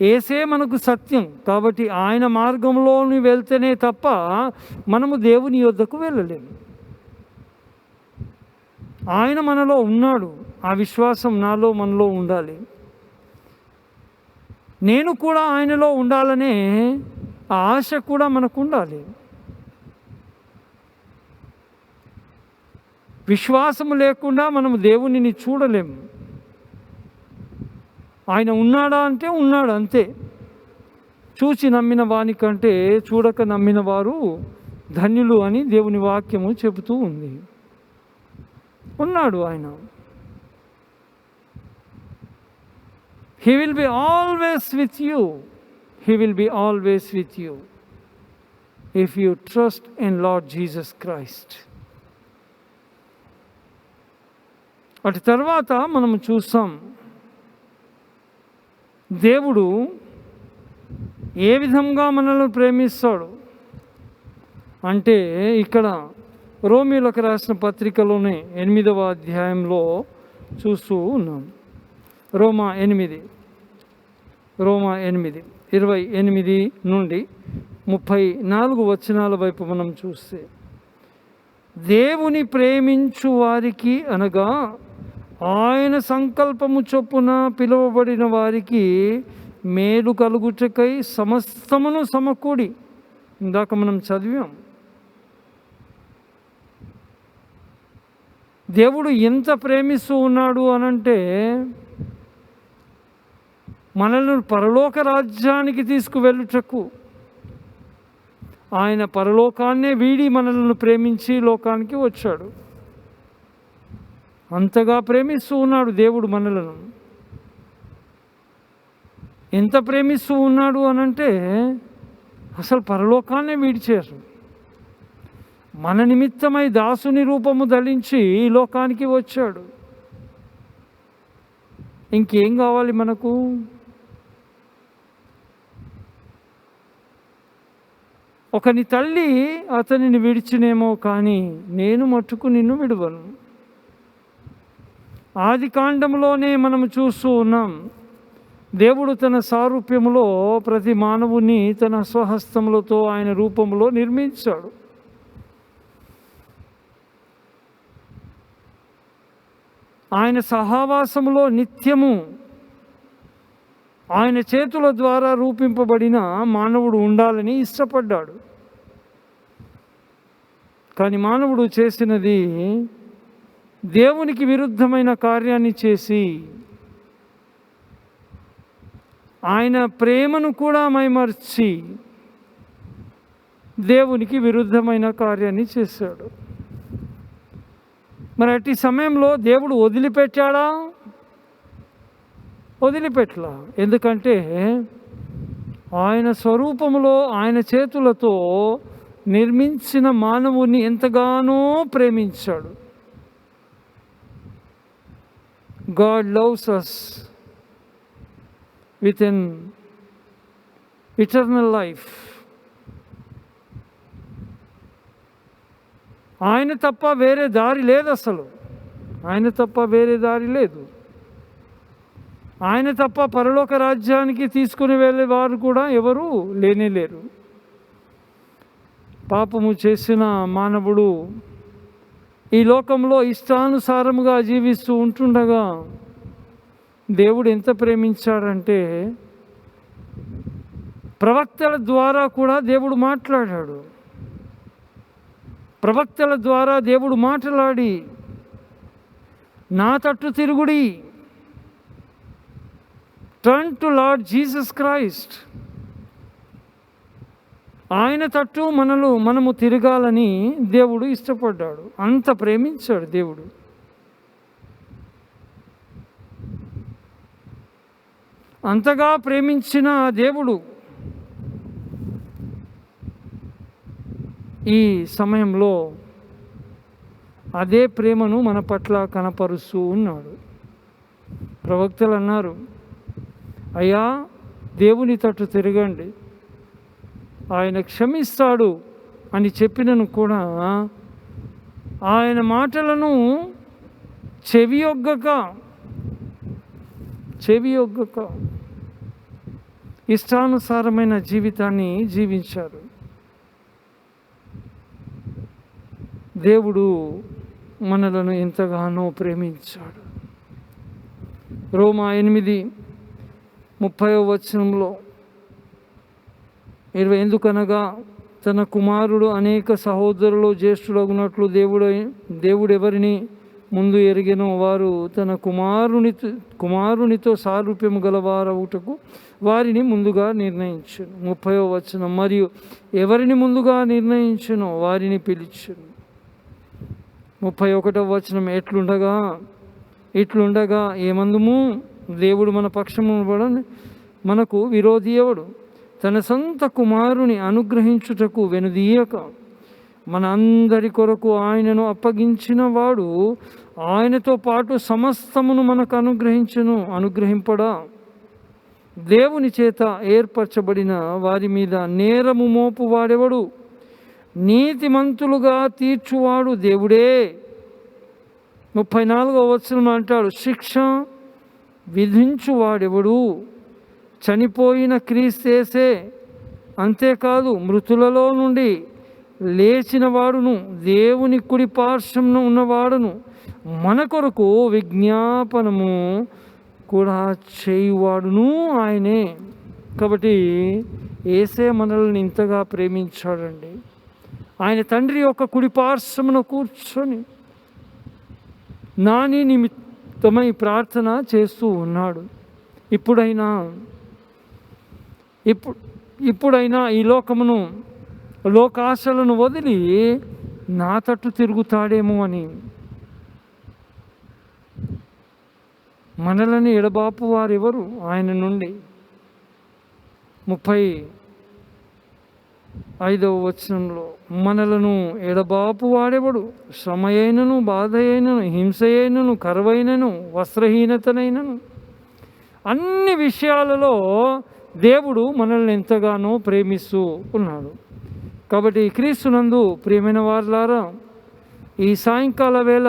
యేసే మనకు సత్యం. కాబట్టి ఆయన మార్గంలోని వెళ్తేనే తప్ప మనము దేవుని యొద్దకు వెళ్ళలేము. ఆయన మనలో ఉన్నాడు. ఆ విశ్వాసం నాలో మనలో ఉండాలి. నేను కూడా ఆయనలో ఉండాలనే ఆ ఆశ కూడా మనకు ఉండాలి. విశ్వాసము లేకుండా మనము దేవునిని చూడలేము. ఆయన ఉన్నాడా అంటే ఉన్నాడు, అంతే. చూచి నమ్మిన వానికంటే చూడక నమ్మిన వారు ధన్యులు అని దేవుని వాక్యము చెబుతూ ఉంది. ఉన్నాడు ఆయన. He will be always with you. He will be always with you. if you trust in Lord Jesus Christ. అటు తర్వాత మనం చూస్తాం దేవుడు ఏ విధంగా మనల్ని ప్రేమిస్తాడు అంటే, ఇక్కడ రోమీయులకు రాసిన పత్రికలోనే 8వ అధ్యాయంలో చూస్తూ ఉన్నాం. రోమా 8 28 నుండి 34 వచనాల వైపు మనం చూస్తే, దేవుని ప్రేమించు వారికి అనగా ఆయన సంకల్పము చొప్పున పిలువబడిన వారికి మేలు కలుగుటకై సమస్తమును సమకూడి, ఇందాక మనం చదివాం, దేవుడు ఎంత ప్రేమిస్తూ ఉన్నాడు అనంటే మనల్ని పరలోక రాజ్యానికి తీసుకువెళ్ళుటకు ఆయన పరలోకాన్నే వీడి మనల్ని ప్రేమించి లోకానికి వచ్చాడు. అంతగా ప్రేమిస్తూ ఉన్నాడు దేవుడు మనలను. ఎంత ప్రేమిస్తూ ఉన్నాడు అనంటే అసలు పరలోకాన్నే వీడిచేశాడు. మన నిమిత్తమై దాసుని రూపము ధరించి ఈ లోకానికి వచ్చాడు. ఇంకేం కావాలి మనకు? ఒకని తల్లి అతనిని విడిచినేమో కానీ నేను మట్టుకు నిన్ను విడువను. ఆది కాండంలోనే మనము చూస్తూ ఉన్నాం, దేవుడు తన సారూప్యములో ప్రతి మానవుని తన స్వహస్తములతో ఆయన రూపంలో నిర్మించాడు. ఆయన సహవాసములో నిత్యము ఆయన చేతుల ద్వారా రూపింపబడిన మానవుడు ఉండాలని ఇష్టపడ్డాడు. కానీ మానవుడు చేసినది దేవునికి విరుద్ధమైన కార్యాన్ని చేసి ఆయన ప్రేమను కూడా మైమర్చి దేవునికి విరుద్ధమైన కార్యాన్ని చేశాడు. మరి అట్టి సమయంలో దేవుడు వదిలిపెట్టాడా? వదిలిపెట్టలా. ఎందుకంటే ఆయన స్వరూపములో ఆయన చేతులతో నిర్మించిన మానవుని ఎంతగానో ప్రేమించాడు. God loves us with an eternal life. ఆయన తప్ప వేరే దారి లేదు. అసలు ఆయన తప్ప వేరే దారి లేదు. ఆయన తప్ప పరలోక రాజ్యానికి తీసుకుని వెళ్ళే వారు కూడా ఎవరు లేనేలేరు. పాపము చేసిన మానవుడు ఈ లోకంలో ఇష్టానుసారముగా జీవిస్తూ ఉంటుండగా దేవుడు ఎంత ప్రేమించాడంటే ప్రవక్తల ద్వారా కూడా దేవుడు మాట్లాడాడు. ప్రవక్తల ద్వారా దేవుడు మాట్లాడి నా తట్టు తిరుగుడి, turn to Lord Jesus Christ, ఆయన తట్టు మనము తిరగాలని దేవుడు ఇష్టపడ్డాడు. అంత ప్రేమించాడు దేవుడు. అంతగా ప్రేమించిన దేవుడు ఈ సమయంలో అదే ప్రేమను మన పట్ల కనపరుస్తూ ఉన్నాడు. ప్రవక్తలు అన్నారు, అయ్యా దేవుని తట్టు తిరగండి, ఆయన క్షమిస్తాడు అని చెప్పినను కూడా ఆయన మాటలను చెవియొగ్గక ఇష్టానుసారమైన జీవితాన్ని జీవించారు. దేవుడు మనలను ఎంతగానో ప్రేమించాడు. రోమా 8:30 వచనంలో ఎందుకనగా తన కుమారుడు అనేక సహోదరులు జ్యేష్ఠులగునట్లు దేవుడు ఎవరిని ముందు ఎరిగెనో వారు తన కుమారునితో సారూప్యము గలవారవుటకు వారిని ముందుగా నిర్ణయించును. 30వ వచనం, మరియు ఎవరిని ముందుగా నిర్ణయించునో వారిని పిలిచును. 31వ వచనం, ఇట్లుండగా ఏమందుము దేవుడు మన పక్షము మనకు విరోధి ఎవడు? తన సొంత కుమారుని అనుగ్రహించుటకు వెనుదీయక మన అందరి కొరకు ఆయనను అప్పగించిన వాడు ఆయనతో పాటు సమస్తమును మనకు అనుగ్రహింపడా? దేవుని చేత ఏర్పరచబడిన వారి మీద నేరము మోపు వాడెవడు? నీతిమంతులుగా తీర్చువాడు దేవుడే. 34వ వచనం అంటాడు, శిక్ష విధించువాడెవడు? చనిపోయిన క్రీస్తేసే. అంతేకాదు మృతులలో నుండి లేచిన వాడును, దేవుని కుడి పార్శ్వమున ఉన్నవాడును, మన కొరకు విజ్ఞాపనము కూడా చేయువాడును ఆయనే. కాబట్టి యేసే మనల్ని ఇంతగా ప్రేమించాడండి. ఆయన తండ్రి యొక్క కుడి పార్శ్వమున కూర్చొని నాని నిమిత్తమై ప్రార్థన చేస్తూ ఉన్నాడు. ఇప్పుడైనా ఈ లోకమును, లోకాశలను వదిలి నా తట్టు తిరుగుతాడేమో అని. మనలని ఎడబాపు వారెవరు ఆయన నుండి? 35వ వచనంలో, మనలను ఎడబాపు వాడెవడు? శ్రమ అయినను, బాధ అయినను, హింస అయినను, కరువైనను, వస్త్రహీనతనైనను, అన్ని విషయాలలో దేవుడు మనల్ని ఎంతగానో ప్రేమిస్తూ ఉన్నాడు. కాబట్టి క్రీస్తునందు ప్రియమైన వారులారా, ఈ సాయంకాల వేళ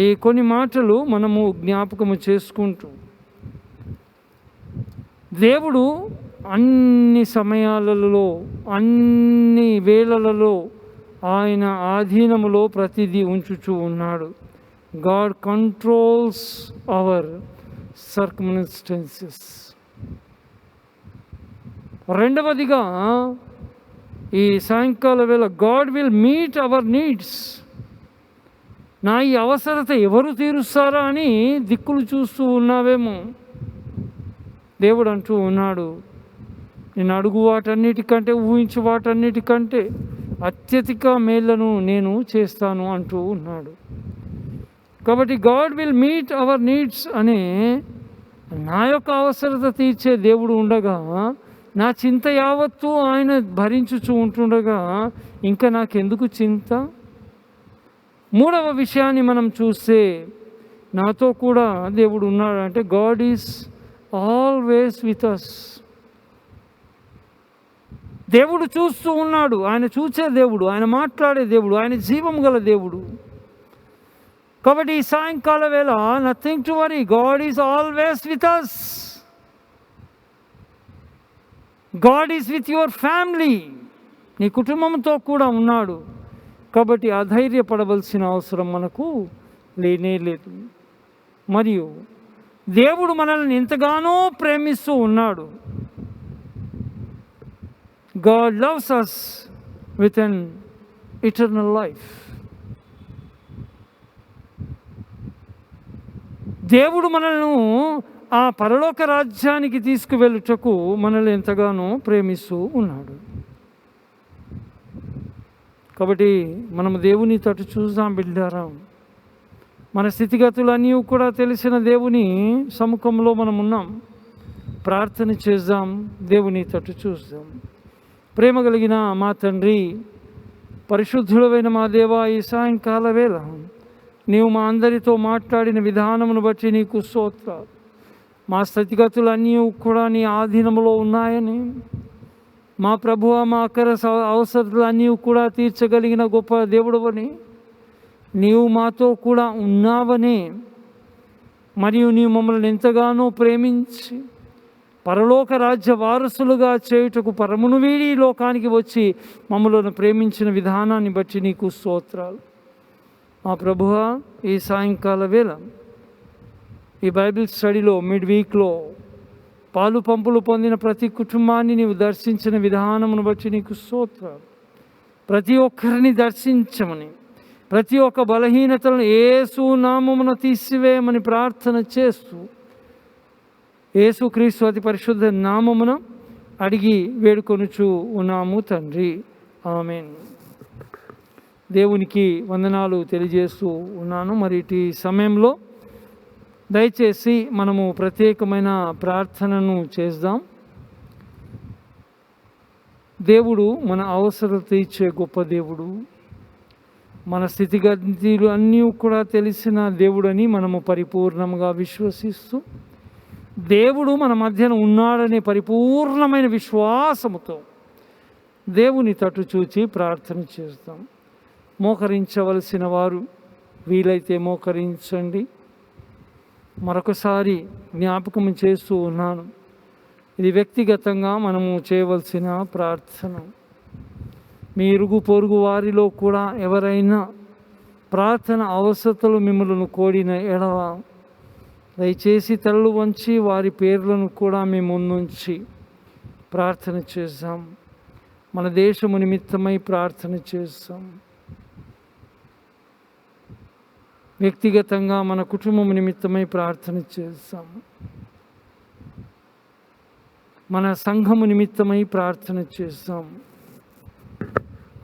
ఈ కొన్ని మాటలు మనము జ్ఞాపకము చేసుకుంటూ, దేవుడు అన్ని సమయాలలో, అన్ని వేళలలో ఆయన ఆధీనములో ప్రతిదీ ఉంచుచూ ఉన్నాడు. God controls our circumstances. రెండవదిగా ఈ సాయంకాల వేళ, God will meet our needs. నా ఈ అవసరత ఎవరు తీరుస్తారా అని దిక్కులు చూస్తూ ఉన్నావేమో. దేవుడు అంటూ ఉన్నాడు, నేను అడుగు వాటన్నిటికంటే, ఊహించు వాటన్నిటికంటే అత్యధిక మేళ్లను నేను చేస్తాను అంటూ ఉన్నాడు. కాబట్టి God will meet our needs అనే నా యొక్క అవసరత తీర్చే దేవుడు ఉండగా, నా చింత యావత్తు ఆయన భరించుచూ ఉంటుండగా ఇంకా నాకెందుకు చింత? మూడవ విషయాన్ని మనం చూస్తే, నాతో కూడా దేవుడు ఉన్నాడు అంటే, God is always with us. దేవుడు చూస్తూ ఉన్నాడు. ఆయన చూసే దేవుడు, ఆయన మాట్లాడే దేవుడు, ఆయన జీవం గల దేవుడు. కాబట్టి ఈ సాయంకాల వేళ nothing to worry, God is always with us. God is with your family. నీ కుటుంబంతో కూడా ఉన్నాడు. కాబట్టి అధైర్యపడవలసిన అవసరం మనకు లేనే లేదు. మరియు దేవుడు మనల్ని ఎంతగానో ప్రేమిస్తూ ఉన్నాడు. God loves us with an eternal life. దేవుడు మనల్ని ఆ పరలోక రాజ్యానికి తీసుకువెళ్ళుటకు మనల్ని ఎంతగానో ప్రేమిస్తూ ఉన్నాడు. కాబట్టి మనము దేవుని తట్టు చూద్దాం బిడ్డారా. మన స్థితిగతులన్నీ కూడా తెలిసిన దేవుని సముఖంలో మనం ఉన్నాం. ప్రార్థన చేద్దాం, దేవుని తట్టు చూద్దాం. ప్రేమ కలిగిన మా తండ్రి, పరిశుద్ధుడైన మా దేవా, ఈ సాయంకాల వేళ నీవు మా అందరితో మాట్లాడిన విధానమును బట్టి నీకు స్తోత్రాలు. మా స్థితిగతులన్నీ కూడా నీ ఆధీనంలో ఉన్నాయని, మా ప్రభువ మా అవసరాలన్నీ కూడా తీర్చగలిగిన గొప్ప దేవుడవని, నీవు మాతో కూడా ఉన్నావని, మరియు నీవు మమ్మల్ని ఎంతగానో ప్రేమించి పరలోక రాజ్య వారసులుగా చేయుటకు పరమును వీడి లోకానికి వచ్చి మమ్మల్ని ప్రేమించిన విధానాన్ని బట్టి నీకు స్తోత్రాలు. మా ప్రభువ, ఈ సాయంకాల వేళ ఈ బైబిల్ స్టడీలో మిడ్ వీక్లో పాలు పంపులు పొందిన ప్రతి కుటుంబాన్ని నీవు దర్శించిన విధానమును బట్టి నీకు స్తోత్రాలు. ప్రతి ఒక్కరిని దర్శించమని, ప్రతి ఒక్క బలహీనతలను యేసు నామమున తీసివేయమని ప్రార్థన చేస్తూ, యేసుక్రీస్తు అతి పరిశుద్ధ నామమున అడిగి వేడుకొనుచు ఉన్నాము తండ్రి, ఆమేన్. దేవునికి వందనాలు తెలియజేస్తూ ఉన్నాను. మరి ఇటు సమయంలో దయచేసి మనము ప్రత్యేకమైన ప్రార్థనను చేద్దాం. దేవుడు మన అవసరం తీర్చే గొప్ప దేవుడు. మన స్థితిగతులు అన్నీ కూడా తెలిసిన దేవుడని మనము పరిపూర్ణంగా విశ్వసిస్తూ, దేవుడు మన మధ్యన ఉన్నాడనే పరిపూర్ణమైన విశ్వాసముతో దేవుని తట్టు చూచి ప్రార్థన చేస్తాం. మోకరించవలసిన వారు వీలైతే మోకరించండి. మరొకసారి జ్ఞాపకం చేస్తూ ఉన్నాను, ఇది వ్యక్తిగతంగా మనము చేయవలసిన ప్రార్థన. మీ ఇరుగు పొరుగు వారిలో కూడా ఎవరైనా ప్రార్థన అవసరతలు మిమ్మల్ని కోరిన ఎడల దయచేసి తలలు వంచి వారి పేర్లను కూడా మీ ముందుంచి ప్రార్థన చేద్దాం. మన దేశము నిమిత్తమై ప్రార్థన చేద్దాం. వ్యక్తిగతంగా మన కుటుంబం నిమిత్తమై ప్రార్థన చేద్దాం. మన సంఘము నిమిత్తమై ప్రార్థన చేద్దాం.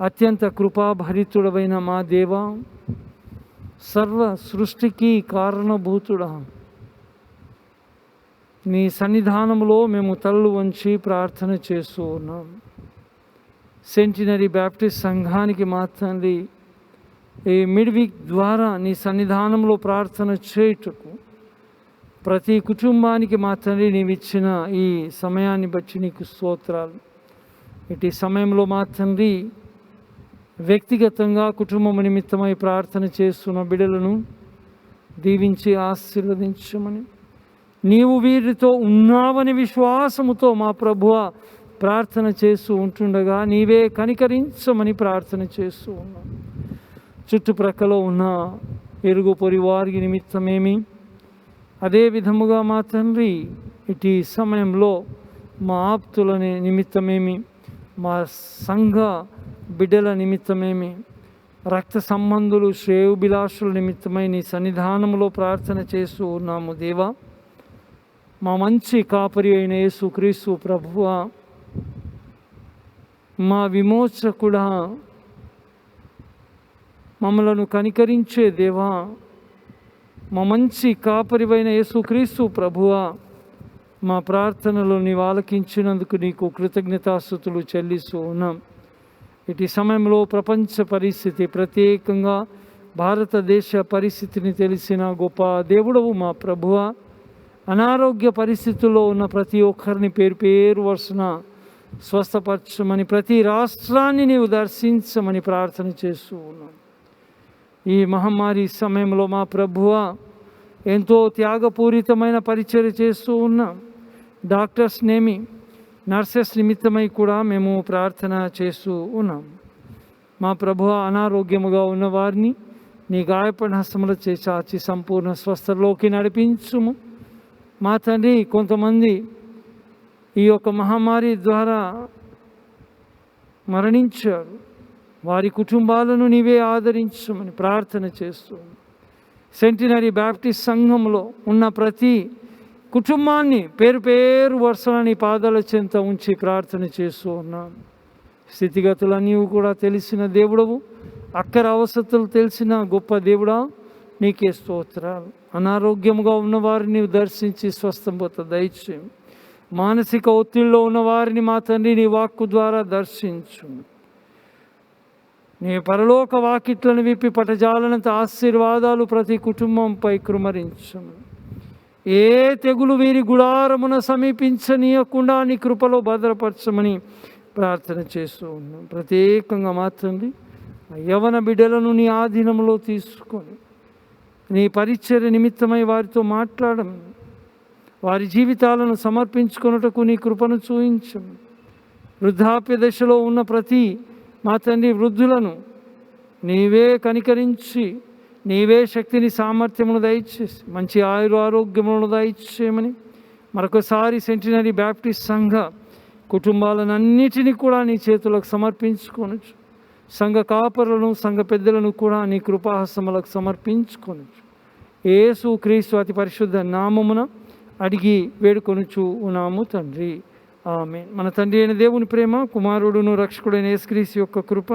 అత్యంత కృపాభరితుడవైన మా దేవా, సర్వ సృష్టికి కారణభూతుడా, నీ సన్నిధానంలో మేము తలలు వంచి ప్రార్థన చేస్తూ ఉన్నాం. సెంటినరీ బ్యాప్టిస్ట్ సంఘానికి మా తండ్రి ఈ మిడ్వీక్ ద్వారా నీ సన్నిధానంలో ప్రార్థన చేయుటకు ప్రతి కుటుంబానికి మా తండ్రి నీవిచ్చిన ఈ సమయాన్ని బట్టి నీకు స్తోత్రాలు. ఇటు సమయంలో మా తండ్రి వ్యక్తిగతంగా కుటుంబం నిమిత్తమై ప్రార్థన చేస్తున్న బిడ్డలను దీవించి ఆశీర్వదించమని, నీవు వీరితో ఉన్నావని విశ్వాసముతో మా ప్రభువ ప్రార్థన చేస్తూ ఉంటుండగా నీవే కనికరించమని ప్రార్థన చేస్తూ ఉన్నాం. చుట్టుప్రక్కల ఉన్న ఇరుగు పొరి వారి నిమిత్తమేమి, అదే విధముగా మా తండ్రి ఇటు సమయంలో మా ఆప్తులని నిమిత్తమేమి, మా సంఘ బిడ్డల నిమిత్తమేమి, రక్త సంబంధులు శ్రేయోభిలాషుల నిమిత్తమై నీ సన్నిధానంలో ప్రార్థన చేస్తూ ఉన్నాము. దేవా, మా మంచి కాపరి అయిన యేసుక్రీస్తు ప్రభువా, మా విమోచకుడా, మమ్మలను కనికరించే దేవా, మా మంచి కాపరివైన యేసుక్రీస్తు ప్రభువా, మా ప్రార్థనలు నీవు ఆలకించినందుకు నీకు కృతజ్ఞతాస్తుతులు చెల్లిస్తూ ఉన్నాం. ఇటు సమయంలో ప్రపంచ పరిస్థితి, ప్రత్యేకంగా భారతదేశ పరిస్థితిని తెలిసిన గొప్ప దేవుడవు మా ప్రభువా, అనారోగ్య పరిస్థితుల్లో ఉన్న ప్రతి ఒక్కరిని పేరు పేరు వరుసన స్వస్థపరచమని, ప్రతి రాష్ట్రాన్ని నీవు దర్శించమని ప్రార్థన చేస్తూ ఉన్నాం. ఈ మహమ్మారి సమయంలో మా ప్రభువా ఎంతో త్యాగపూరితమైన పరిచర్య చేస్తూ ఉన్నాం. డాక్టర్స్ నేమి, నర్సెస్ నిమిత్తమై కూడా మేము ప్రార్థన చేస్తూ ఉన్నాం. మా ప్రభువా, అనారోగ్యముగా ఉన్నవారిని నీ గాయపడిన హస్తముల చాచి సంపూర్ణ స్వస్థలోకి నడిపించుము. మా తండ్రి, కొంతమంది ఈ యొక్క మహమ్మారి ద్వారా మరణించారు, వారి కుటుంబాలను నీవే ఆదరించమని ప్రార్థన చేస్తూ, సెంటినరీ బ్యాప్టిస్ట్ సంఘంలో ఉన్న ప్రతి కుటుంబాన్ని పేరు పేరు వరుసన నీ పాదాల చెంత ఉంచి ప్రార్థన చేస్తూ ఉన్నాను. స్థితిగతులన్నీ కూడా తెలిసిన దేవుడవు, అక్కర అవసరతలు తెలిసిన గొప్ప దేవుడా, నీకే స్తోత్రాలు. అనారోగ్యముగా ఉన్నవారిని నీవు దర్శించి స్వస్థత దయచేయి. మానసిక ఒత్తిడిలో ఉన్నవారిని మా తండ్రి నీ వాక్కు ద్వారా దర్శించు. నీ పరలోక వాకిట్లను విప్పి పటజాలనంత ఆశీర్వాదాలు ప్రతి కుటుంబంపై కృమరించు. ఏ తెగులు వీరి గుడారమున సమీపించనీయకుండా నీ కృపలో భద్రపరచమని ప్రార్థన చేస్తూ ఉన్నాం. ప్రత్యేకంగా మా తండ్రి యవన బిడ్డలను నీ ఆధీనంలో తీసుకొని నీ పరిచర్య నిమిత్తమై వారితో మాట్లాడము, వారి జీవితాలను సమర్పించుకొనుటకు నీ కృపను చూయించము. వృద్ధాప్య దశలో ఉన్న ప్రతి మా తండ్రి వృద్ధులను నీవే కనికరించి, నీవే శక్తిని సామర్థ్యమును దయచేసి మంచి ఆరోగ్యములను దయచేయమని మరొకసారి సెంటినరీ బ్యాప్టిస్ట్ సంఘ కుటుంబాలన్నిటినీ కూడా నీ చేతులకు సమర్పించుకొనొచ్చు. సంఘ కాపరులను, సంఘ పెద్దలను కూడా నీ కృపాహస్తములకు సమర్పించుకొనొచ్చు. యేసు క్రీస్తు అతి పరిశుద్ధ నామమున అడిగి వేడుకొనుచు ఉన్నాము తండ్రి, ఆమేన్. మన తండ్రి అయిన దేవుని ప్రేమ, కుమారుడును రక్షకుడైన యేసుక్రీస్తు యొక్క కృప,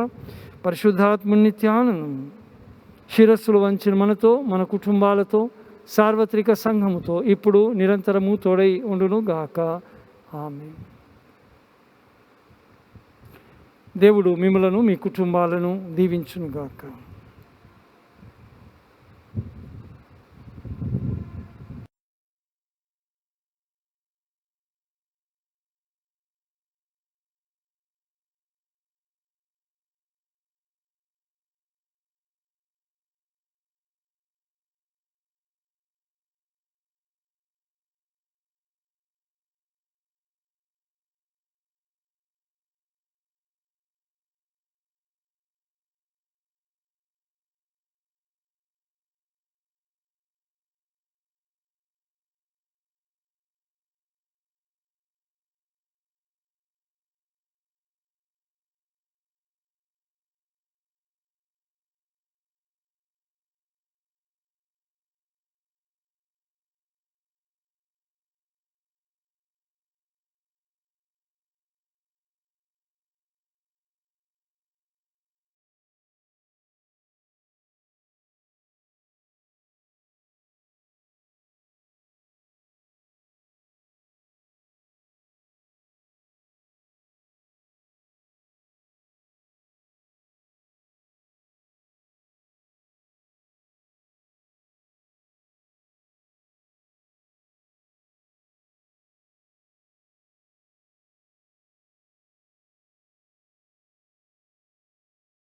పరిశుద్ధాత్మ నిత్యానందం శిరస్సులు వంచిన మనతో, మన కుటుంబాలతో, సార్వత్రిక సంఘముతో ఇప్పుడు నిరంతరము తోడై ఉండును గాక, ఆమేన్. దేవుడు మిమ్మలను మీ కుటుంబాలను దీవించునుగాక.